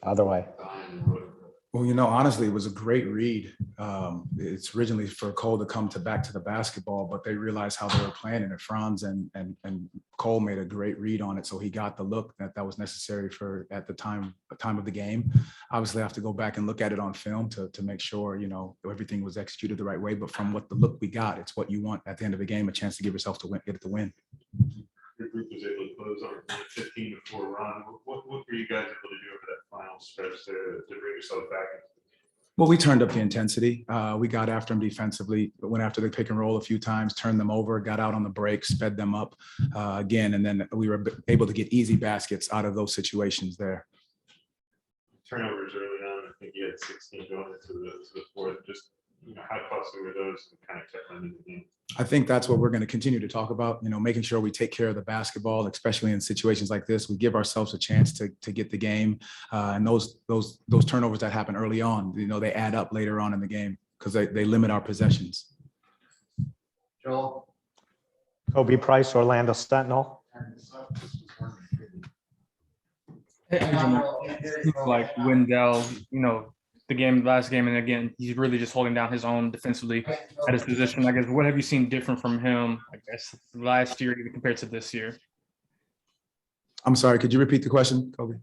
Other way. Well, honestly, it was a great read. It's originally for Cole to come back to the basketball, but they realized how they were playing it. Franz and Cole made a great read on it, so he got the look that was necessary for at the time of the game. Obviously, I have to go back and look at it on film to make sure everything was executed the right way. But from what the look we got, it's what you want at the end of the game—a chance to give yourself to get it to win. Your group was able to close on a 15-4 run. What were you guys able to do over that final stretch to bring yourself back? Well, we turned up the intensity. We got after them defensively, went after the pick and roll a few times, turned them over, got out on the break, sped them up again, and then we were able to get easy baskets out of those situations there. Turnovers early on, I think you had 16 going into the fourth. Just how costly were those and kind of kept them in the game? I think that's what we're going to continue to talk about, making sure we take care of the basketball, especially in situations like this. We give ourselves a chance to get the game. And those turnovers that happen early on, they add up later on in the game because they limit our possessions. Joel. Kobe Price, Orlando Sentinel. Like Wendell, last game, and again, he's really just holding down his own defensively at his position. I guess, what have you seen different from him, last year compared to this year? I'm sorry, could you repeat the question, Kobe?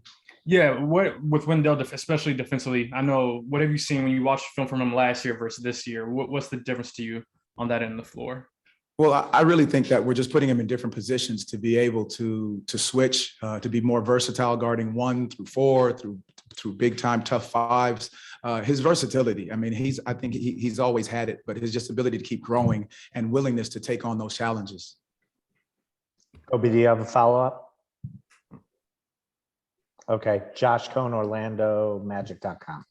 Yeah, what with Wendell, especially defensively, what have you seen when you watched film from him last year versus this year? What's the difference to you on that end of the floor? Well, I really think that we're just putting him in different positions to be able to switch, to be more versatile, guarding 1 through 4, through big time tough fives. His versatility. I think he's always had it, but his just ability to keep growing and willingness to take on those challenges. Kobe, do you have a follow-up? Okay, Josh Cohn, OrlandoMagic.com.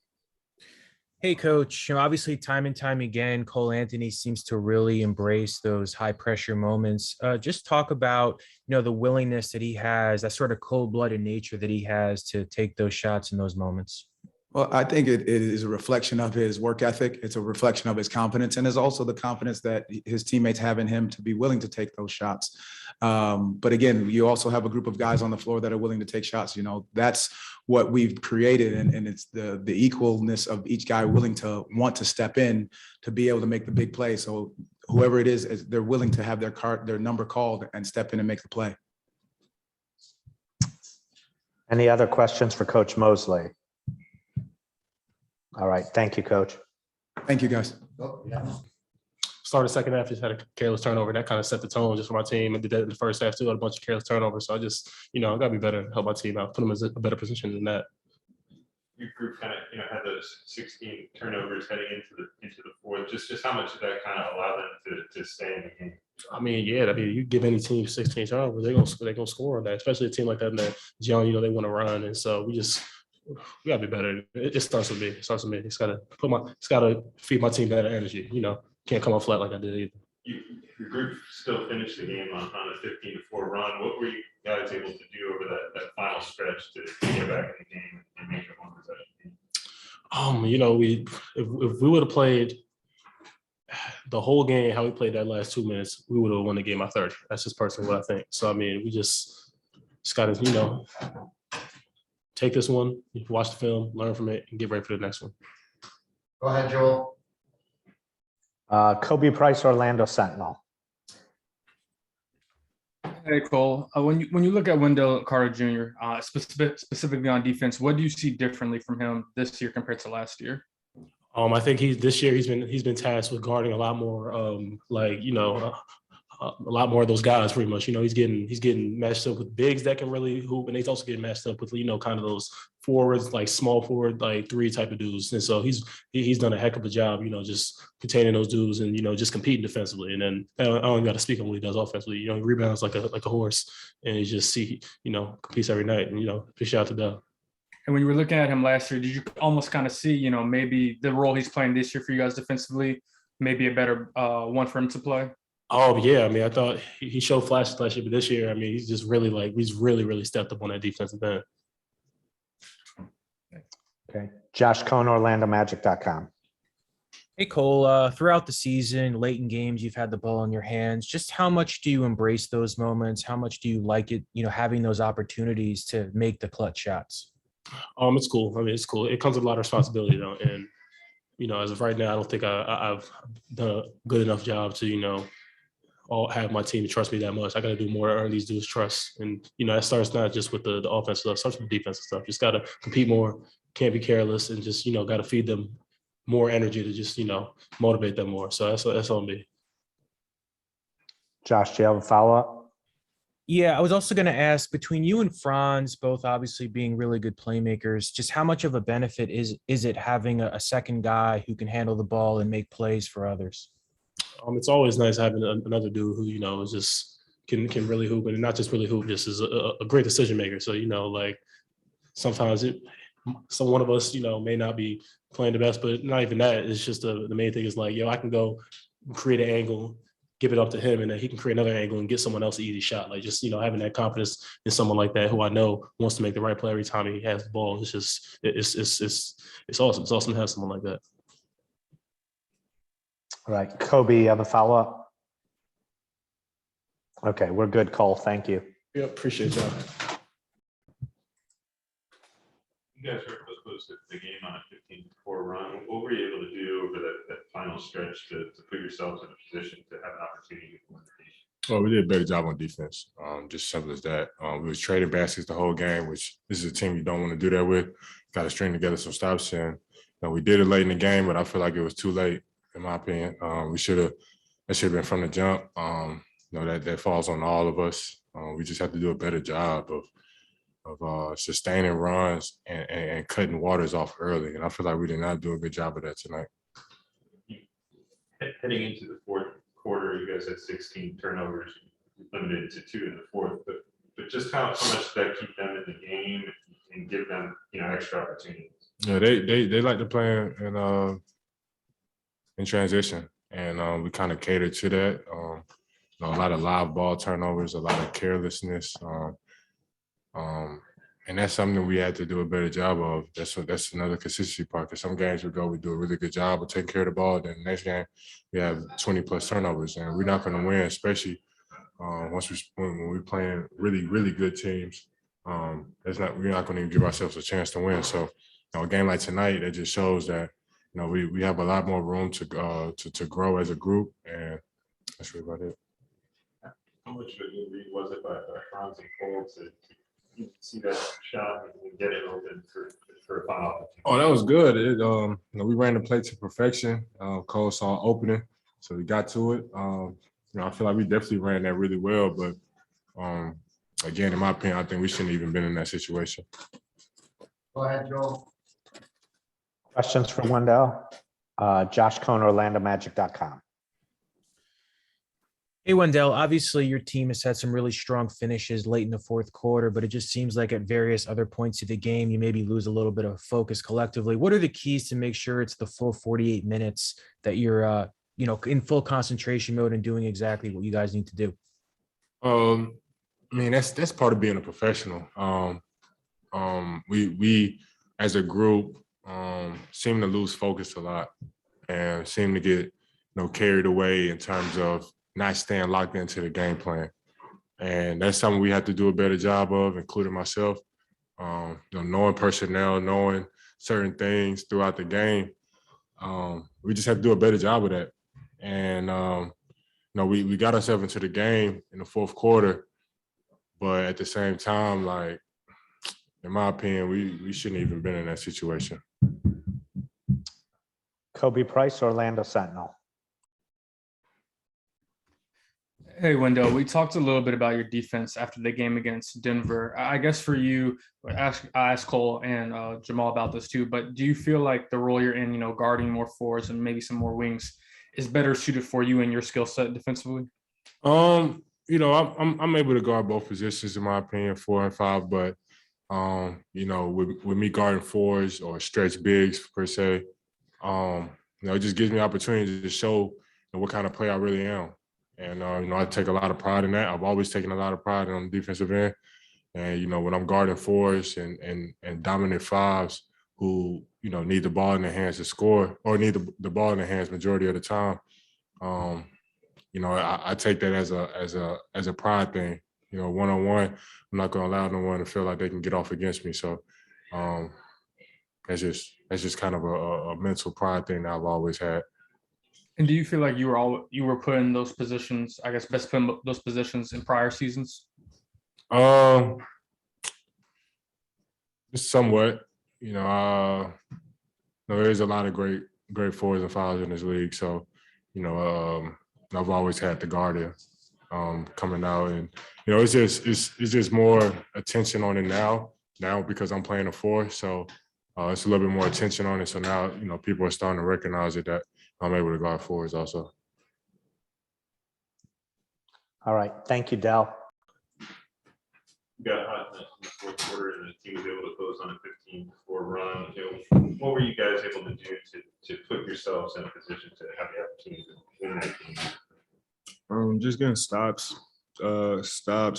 Hey, Coach. Obviously, time and time again, Cole Anthony seems to really embrace those high pressure moments. Just talk about, the willingness that he has, that sort of cold-blooded nature that he has to take those shots in those moments. Well, I think it is a reflection of his work ethic. It's a reflection of his confidence, and is also the confidence that his teammates have in him to be willing to take those shots. But again, you also have a group of guys on the floor that are willing to take shots. That's what we've created, and it's the equalness of each guy willing to want to step in to be able to make the big play. So whoever it is, they're willing to have their number called and step in and make the play. Any other questions for Coach Mosley? All right. Thank you, Coach. Thank you, guys. Started second half, just had a careless turnover. That kind of set the tone just for my team. I did that in the first half too, had a bunch of careless turnovers. So I just, I got to be better, help my team out, put them in a better position than that. Your group kind of, had those 16 turnovers heading into the fourth. Just how much did that kind of allow them to stay in the game? You give any team 16 turnovers, they're gonna score on that, especially a team like that. And that John, they want to run, and so we gotta be better. It starts with me. It's gotta feed my team better energy. Can't come off flat like I did either. Your group still finished the game on a 15-4 run. What were you guys able to do over that final stretch to get back in the game and make it one possession game? If we would have played the whole game how we played that last 2 minutes, we would have won the game by 30. That's just personally what I think. So we just gotta take this one, watch the film, learn from it, and get ready for the next one. Go ahead, Joel. Kobe Price, Orlando Sentinel. Hey, Cole. When you look at Wendell Carter Jr., specifically on defense, what do you see differently from him this year compared to last year? I think this year he's been tasked with guarding a lot more, a lot more of those guys. Pretty much, he's getting matched up with bigs that can really hoop, and he's also getting matched up with kind of those forwards, like small forward, like 3 type of dudes. And so he's done a heck of a job, just containing those dudes and just competing defensively. And then I don't got to speak on what he does offensively. He rebounds like a horse, and he just competes every night. And big shout out to Doug. And when you were looking at him last year, did you almost kind of see, maybe the role he's playing this year for you guys defensively, maybe a better one for him to play? Oh yeah, I thought he showed flashes last year, but this year, he's just really he's really stepped up on that defensive end. Okay, Josh Cohn, OrlandoMagic.com. Hey Cole, throughout the season, late in games, you've had the ball in your hands. Just how much do you embrace those moments? How much do you like it, having those opportunities to make the clutch shots? It's cool. I mean, it's cool. It comes with a lot of responsibility though, and as of right now, I don't think I've done a good enough job to all have my team trust me that much. I got to do more to earn these dudes' trust, and that starts not just with the offensive stuff, starts with the defensive stuff. Just got to compete more, can't be careless, and just got to feed them more energy to just motivate them more. So that's on me. Josh, do you have a follow-up? Yeah, I was also going to ask, between you and Franz, both obviously being really good playmakers, just how much of a benefit is it having a second guy who can handle the ball and make plays for others? It's always nice having another dude who is just can really hoop, and not just really hoop, just is a great decision maker. So like sometimes one of us may not be playing the best, but not even that. It's just the main thing is like, I can go create an angle, give it up to him, and then he can create another angle and get someone else an easy shot. Like just having that confidence in someone like that who I know wants to make the right play every time he has the ball. It's just it's awesome. It's awesome to have someone like that. All right. Kobe, you have a follow-up? Okay, we're good, Cole. Thank you. Yeah, appreciate y'all. You guys were close to the game on a 15-4 run. What were you able to do over that final stretch to put yourselves in a position to have an opportunity to win the game? Well, we did a better job on defense. Just simple as that. We was trading baskets the whole game, which this is a team you don't want to do that with. Got to string together some stops, and we did it late in the game, but I feel like it was too late, in my opinion. That should have been from the jump. That falls on all of us. We just have to do a better job of sustaining runs and cutting waters off early. And I feel like we did not do a good job of that tonight. Heading into the fourth quarter, you guys had 16 turnovers, limited to 2 in the fourth. But just how much did that keep them in the game and give them extra opportunities? Yeah, they like to play in transition, and we kind of cater to that. A lot of live ball turnovers, a lot of carelessness. And that's something we had to do a better job of. That's another consistency part. Because some games we do a really good job of taking care of the ball. Then the next game we have 20+ turnovers, and we're not going to win, especially when we're playing really, really good teams. We're not going to even give ourselves a chance to win. So a game like tonight, it just shows that we have a lot more room to grow as a group, and that's really about it. How much of a good read was it by Franz and Cole to see that shot and get it open for a final? Oh, that was good. We ran the play to perfection. Cole saw an opening, so we got to it. I feel like we definitely ran that really well, but again, in my opinion, I think we shouldn't even been in that situation. Go ahead, Joel. Questions for Wendell? Josh Cohn, OrlandoMagic.com. Hey, Wendell, obviously your team has had some really strong finishes late in the fourth quarter, but it just seems like at various other points of the game, you maybe lose a little bit of focus collectively. What are the keys to make sure it's the full 48 minutes that you're, in full concentration mode and doing exactly what you guys need to do? That's part of being a professional. We as a group seem to lose focus a lot and seem to get carried away in terms of not staying locked into the game plan. And that's something we have to do a better job of, including myself. Knowing personnel, knowing certain things throughout the game. We just have to do a better job of that. And, we got ourselves into the game in the fourth quarter, but at the same time, like, in my opinion, we shouldn't even been in that situation. Kobe Price, Orlando Sentinel. Hey, Wendell, we talked a little bit about your defense after the game against Denver. I guess for you, I asked Cole and Jamahl about this too, but do you feel like the role you're in, guarding more forwards and maybe some more wings is better suited for you and your skill set defensively? I'm able to guard both positions, in my opinion, 4 and 5, but with me guarding fours or stretch bigs per se, it just gives me opportunity to show what kind of player I really am. And, I take a lot of pride in that. I've always taken a lot of pride on the defensive end. And, when I'm guarding fours and dominant fives who, need the ball in their hands to score or need the ball in their hands majority of the time. I take that as a pride thing. One-on-one, I'm not going to allow no one to feel like they can get off against me. So that's just kind of a mental pride thing that I've always had. And do you feel like you were put in those positions, I guess, best put in those positions in prior seasons? Just somewhat. There is a lot of great fours and fives in this league. So, I've always had the guardian coming out, and it's just more attention on it now because I'm playing a four. So it's a little bit more attention on it. So now, people are starting to recognize it that I'm able to guard fours also. All right. Thank you, Dell. You got hot in the fourth quarter, and the team was able to close on a 15-4 run. What were you guys able to do to put yourselves in a position to have the opportunity to win that game? Just getting stops,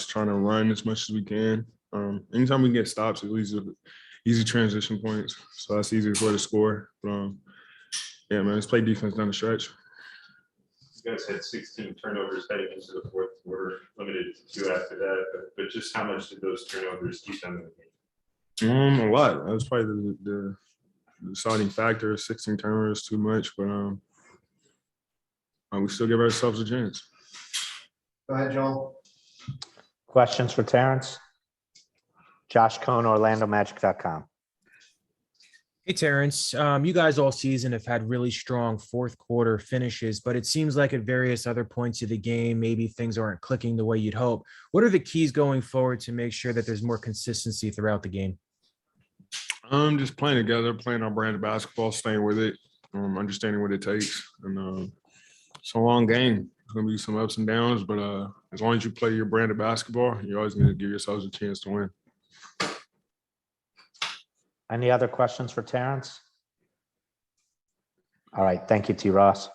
trying to run as much as we can. Anytime we can get stops, it leads to easy transition points. So that's the easiest way to score. But, yeah, man, let's play defense down the stretch. You guys had 16 turnovers heading into the fourth quarter, limited to 2 after that. But just how much did those turnovers keep them in the game? A lot. That was probably the deciding factor. 16 turnovers, too much, but we still give ourselves a chance. Go ahead, Joel. Questions for Terrence? Josh Cohn, OrlandoMagic.com. Hey, Terrence, you guys all season have had really strong fourth quarter finishes, but it seems like at various other points of the game, maybe things aren't clicking the way you'd hope. What are the keys going forward to make sure that there's more consistency throughout the game? Just playing together, playing our brand of basketball, staying with it, understanding what it takes. And it's a long game. There's going to be some ups and downs, but as long as you play your brand of basketball, you're always going to give yourselves a chance to win. Any other questions for Terrence? All right. Thank you, T. Ross.